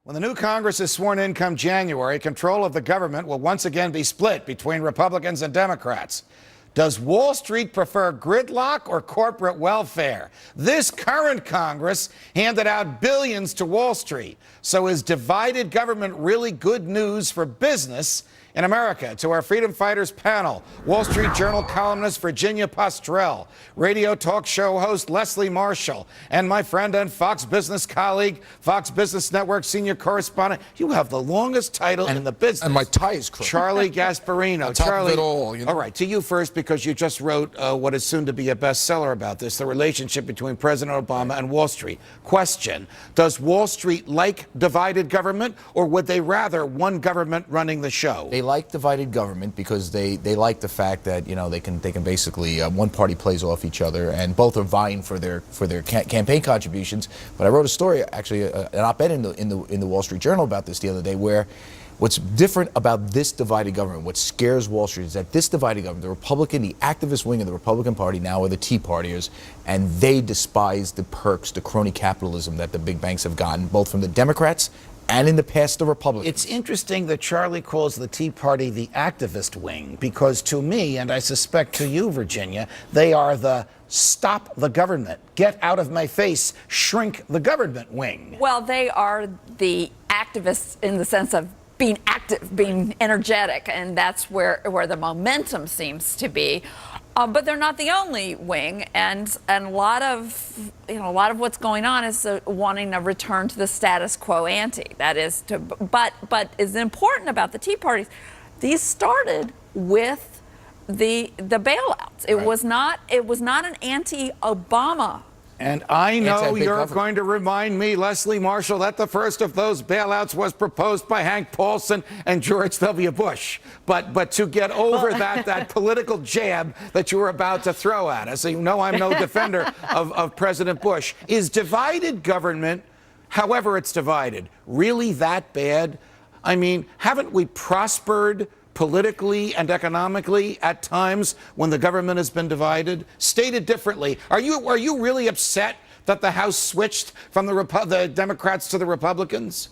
When the new Congress is sworn in come January, control of the government will once again be split between Republicans and Democrats. Does Wall Street prefer gridlock or corporate welfare? This current Congress handed out billions to Wall Street. So is divided government really good news for business in America? To our Freedom Fighters panel, Wall Street Journal columnist Virginia Postrel, radio talk show host Leslie Marshall, and my friend and Fox Business colleague, Fox Business Network senior correspondent. You have the longest title in the business. And my tie is crooked. Charlie Gasparino. On top Charlie, of it all, you know. All right, to you first, because you just wrote what is soon to be a bestseller about this, the relationship between President Obama and Wall Street. Question: does Wall Street like divided government, or would they rather one government running the show? They like divided government because they like the fact that, you know, they can basically one party plays off each other, and both are vying for their campaign contributions. But I wrote a story, actually, an op-ed in the Wall Street Journal about this the other day, where what's different about this divided government, what scares Wall Street, is that this divided government, the activist wing of the Republican Party now are the Tea Partiers, and they despise the perks, the crony capitalism that the big banks have gotten, both from the Democrats and in the past the Republicans. It's interesting that Charlie calls the Tea Party the activist wing, because to me, and I suspect to you, Virginia, they are the stop the government, get out of my face, shrink the government wing. Well, they are the activists in the sense of being active, being energetic, and that's where the momentum seems to be. But they're not the only wing, and a lot of what's going on is wanting a return to the status quo ante. That is to, but is important about the Tea Parties. These started with the bailouts. It was not an anti-Obama. And I know you're going to remind me, Leslie Marshall, that the first of those bailouts was proposed by Hank Paulson and George W. Bush. But to get over that political jab that you were about to throw at us, you know I'm no defender of President Bush. Is divided government, however it's divided, really that bad? I mean, haven't we prospered politically and economically at times when the government has been divided? Stated differently, are you really upset that the House switched from the Democrats to the Republicans?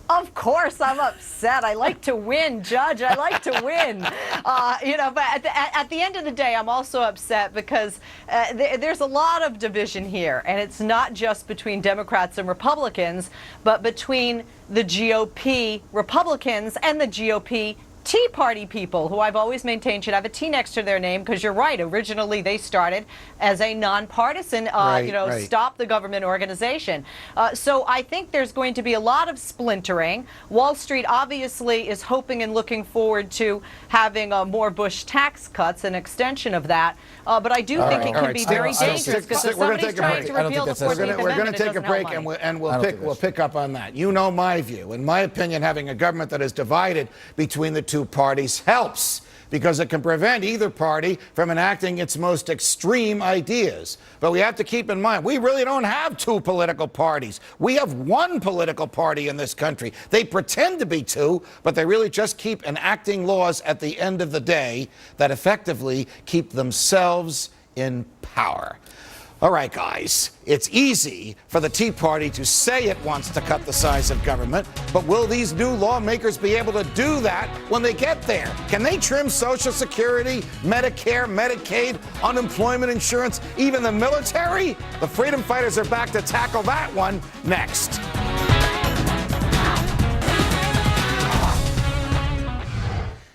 Of course I'm upset. I like to win, Judge. I like to win. But at the end of the day, I'm also upset because there's a lot of division here. And it's not just between Democrats and Republicans, but between the GOP Republicans and the GOP Tea Party people, who I've always maintained should have a T next to their name, because you're right, originally they started as a nonpartisan, stop the government organization. So I think there's going to be a lot of splintering. Wall Street obviously is hoping and looking forward to having more Bush tax cuts, an extension of that. But I do think it can be very dangerous, because if somebody's trying to repeal the 14th Amendment, we're going to take a break, and we'll pick up on that. You know my view. In my opinion, having a government that is divided between the two parties helps, because it can prevent either party from enacting its most extreme ideas. But we have to keep in mind, we really don't have two political parties. We have one political party in this country. They pretend to be two, but they really just keep enacting laws at the end of the day that effectively keep themselves in power. All right, guys, it's easy for the Tea Party to say it wants to cut the size of government, but will these new lawmakers be able to do that when they get there? Can they trim Social Security, Medicare, Medicaid, unemployment insurance, even the military? The Freedom Fighters are back to tackle that one next.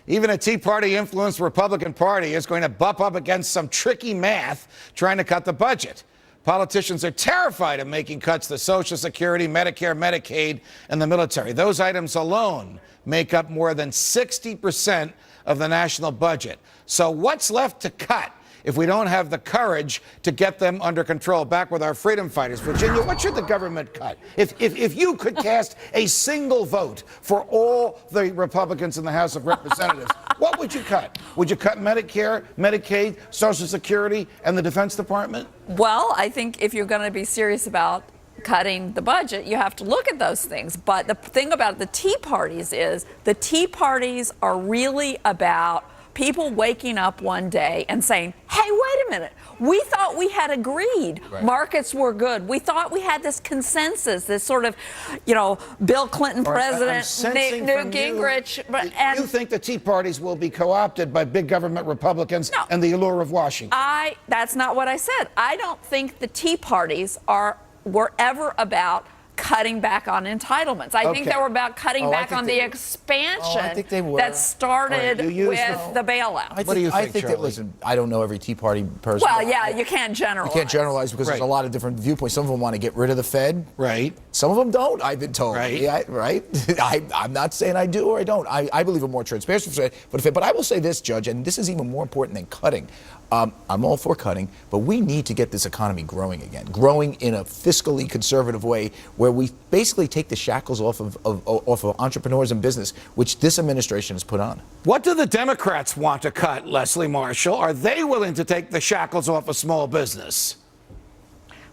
Even a Tea Party-influenced Republican Party is going to bump up against some tricky math trying to cut the budget. Politicians are terrified of making cuts to Social Security, Medicare, Medicaid, and the military. Those items alone make up more than 60% of the national budget. So what's left to cut if we don't have the courage to get them under control? Back with our Freedom Fighters. Virginia, what should the government cut? If you could cast a single vote for all the Republicans in the House of Representatives, what would you cut? Would you cut Medicare, Medicaid, Social Security, and the Defense Department? Well, I think if you're going to be serious about cutting the budget, you have to look at those things. But the thing about the Tea Parties is the Tea Parties are really about people waking up one day and saying, hey, wait a minute, we thought we had agreed markets were good. We thought we had this consensus, this sort of, Bill Clinton president, Newt Gingrich. You think the Tea Parties will be co-opted by big government Republicans and the allure of Washington? That's not what I said. I don't think the Tea Parties were ever about cutting back on entitlements. I think they were about cutting back on the expansion that started with the bailout. What do you think, I think that, listen, I don't know every Tea Party person. Well, yeah, you can't generalize. You can't generalize because there's a lot of different viewpoints. Some of them want to get rid of the Fed. Right. Some of them don't, I've been told. Right. Yeah, right. I'm not saying I do or I don't. I believe in more transparency for the Fed. But I will say this, Judge, and this is even more important than cutting. I'm all for cutting, but we need to get this economy growing again, growing in a fiscally conservative way where we basically take the shackles off of entrepreneurs and business, which this administration has put on. What do the Democrats want to cut, Leslie Marshall? Are they willing to take the shackles off of small business?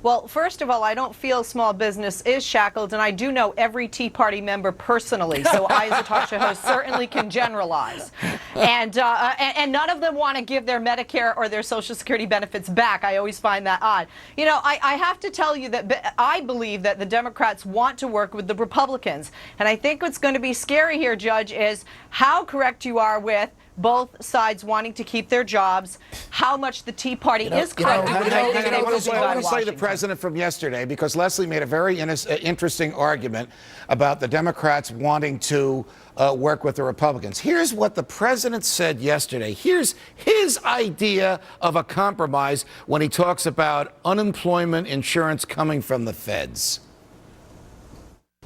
Well, first of all, I don't feel small business is shackled, and I do know every Tea Party member personally, so I, as a talk show host, certainly can generalize. And none of them want to give their Medicare or their Social Security benefits back. I always find that odd. I have to tell you that I believe that the Democrats want to work with the Republicans. And I think what's going to be scary here, Judge, is how correct you are with both sides wanting to keep their jobs, how much the Tea Party is correct. I want to say the president from yesterday, because Leslie made a very interesting argument about the Democrats wanting to work with the Republicans. Here's what the president said yesterday. Here's his idea of a compromise when he talks about unemployment insurance coming from the feds.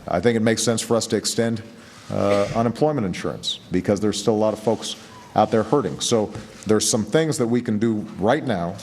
I think it makes sense for us to extend unemployment insurance because there's still a lot of folks out there hurting. So there's some things that we can do right now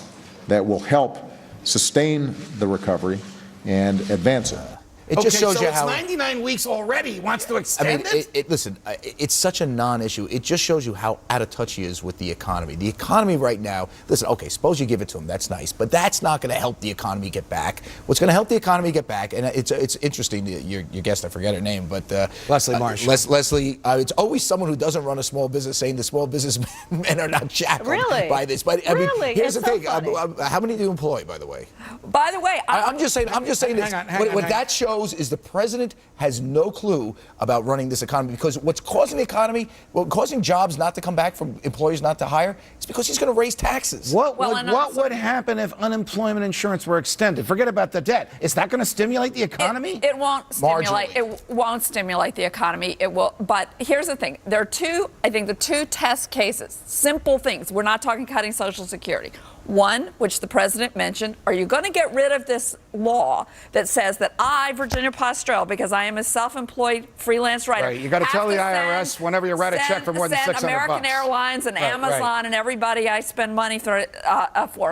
that will help sustain the recovery and advance it. It just shows you it's how 99 weeks already. He wants to extend it? Listen, it's such a non-issue. It just shows you how out of touch he is with the economy. The economy right now, listen, okay, suppose you give it to him. That's nice. But that's not going to help the economy get back. What's going to help the economy get back, and it's interesting, your guest, I forget her name, but Leslie Marshall. Leslie, it's always someone who doesn't run a small business saying the small businessmen are not shackled by this. But I mean, here's the thing. How many do you employ, by the way? By the way, I'm just saying this. What that shows is the president has no clue about running this economy, because what's causing the economy, causing jobs not to come back from employers not to hire, it's because he's going to raise taxes. What would happen if unemployment insurance were extended? Forget about the debt. Is that going to stimulate the economy? It won't stimulate. It won't stimulate the economy. It will. But here's the thing: there are the two test cases, simple things. We're not talking cutting Social Security. One, which the president mentioned, are you going to get rid of this law that says that I, Virginia Postrel, because I am a self-employed freelance writer, you got to tell the IRS whenever you write a check for more than $600. American Airlines and Amazon and everybody I spend money for.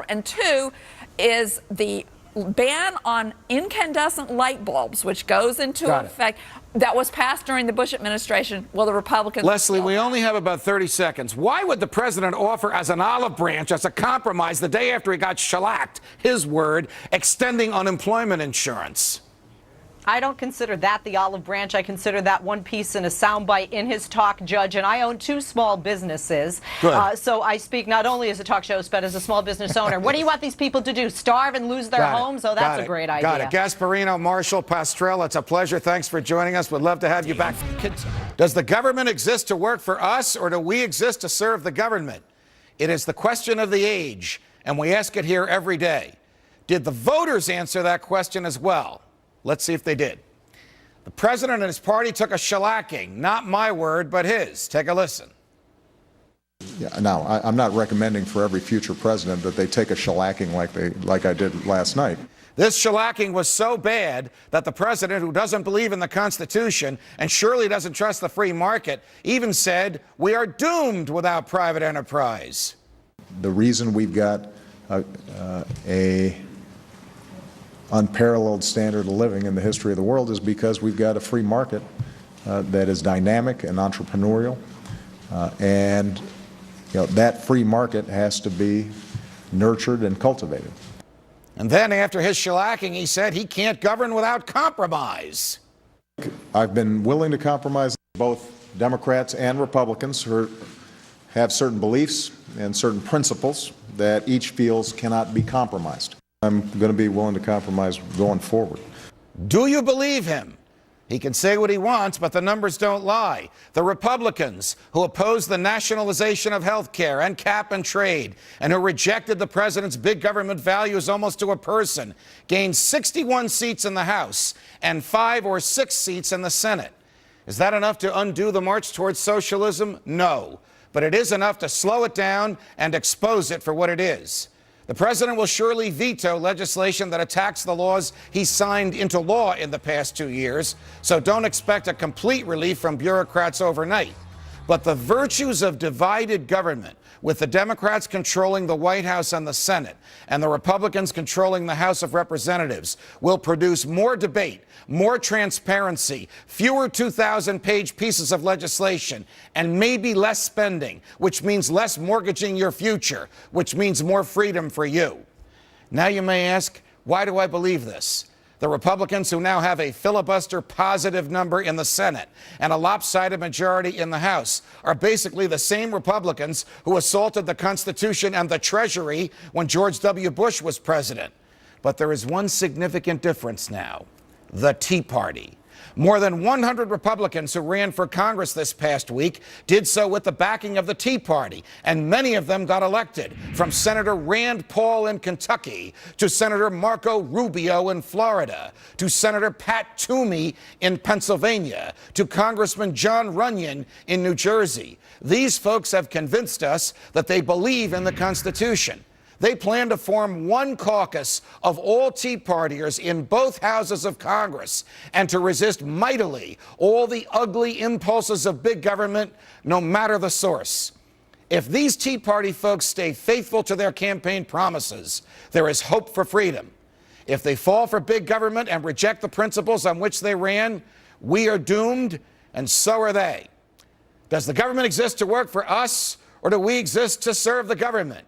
And two is the ban on incandescent light bulbs, which goes into effect. That was passed during the Bush administration. Well, the Republicans. Leslie, we only have about 30 seconds. Why would the president offer as an olive branch, as a compromise, the day after he got shellacked, his word, extending unemployment insurance? I don't consider that the olive branch. I consider that one piece in a soundbite in his talk, Judge. And I own 2 small businesses. So I speak not only as a talk show host, but as a small business owner. What do you want these people to do? Starve and lose their homes? Oh, that's a great idea. Got it. Gasparino, Marshall, Postrel, it's a pleasure. Thanks for joining us. We'd love to have you back. Does the government exist to work for us, or do we exist to serve the government? It is the question of the age, and we ask it here every day. Did the voters answer that question as well? Let's see if they did. The president and his party took a shellacking. Not my word, but his. Take a listen. Yeah, now, I'm not recommending for every future president that they take a shellacking like I did last night. This shellacking was so bad that the president, who doesn't believe in the Constitution and surely doesn't trust the free market, even said, we are doomed without private enterprise. The reason we've got a unparalleled standard of living in the history of the world is because we've got a free market that is dynamic and entrepreneurial, and that free market has to be nurtured and cultivated. And then after his shellacking, he said he can't govern without compromise. I've been willing to compromise. Both Democrats and Republicans have certain beliefs and certain principles that each feels cannot be compromised. I'm going to be willing to compromise going forward. Do you believe him? He can say what he wants, but the numbers don't lie. The Republicans who opposed the nationalization of health care and cap and trade and who rejected the president's big government values almost to a person gained 61 seats in the House and 5 or 6 seats in the Senate. Is that enough to undo the march towards socialism? No. But it is enough to slow it down and expose it for what it is. The president will surely veto legislation that attacks the laws he signed into law in the past 2 years, so don't expect a complete relief from bureaucrats overnight. But the virtues of divided government, with the Democrats controlling the White House and the Senate, and the Republicans controlling the House of Representatives, will produce more debate, more transparency, fewer 2,000-page pieces of legislation, and maybe less spending, which means less mortgaging your future, which means more freedom for you. Now you may ask, why do I believe this? The Republicans, who now have a filibuster positive number in the Senate and a lopsided majority in the House, are basically the same Republicans who assaulted the Constitution and the Treasury when George W. Bush was president. But there is one significant difference now: the Tea Party. More than 100 Republicans who ran for Congress this past week did so with the backing of the Tea Party, and many of them got elected, from Senator Rand Paul in Kentucky to Senator Marco Rubio in Florida to Senator Pat Toomey in Pennsylvania to Congressman John Runyon in New Jersey. These folks have convinced us that they believe in the Constitution. They plan to form one caucus of all Tea Partiers in both houses of Congress and to resist mightily all the ugly impulses of big government, no matter the source. If these Tea Party folks stay faithful to their campaign promises, there is hope for freedom. If they fall for big government and reject the principles on which they ran, we are doomed, and so are they. Does the government exist to work for us, or do we exist to serve the government?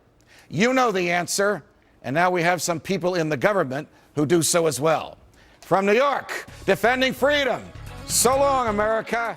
You know the answer, and now we have some people in the government who do so as well. From New York, defending freedom. So long, America.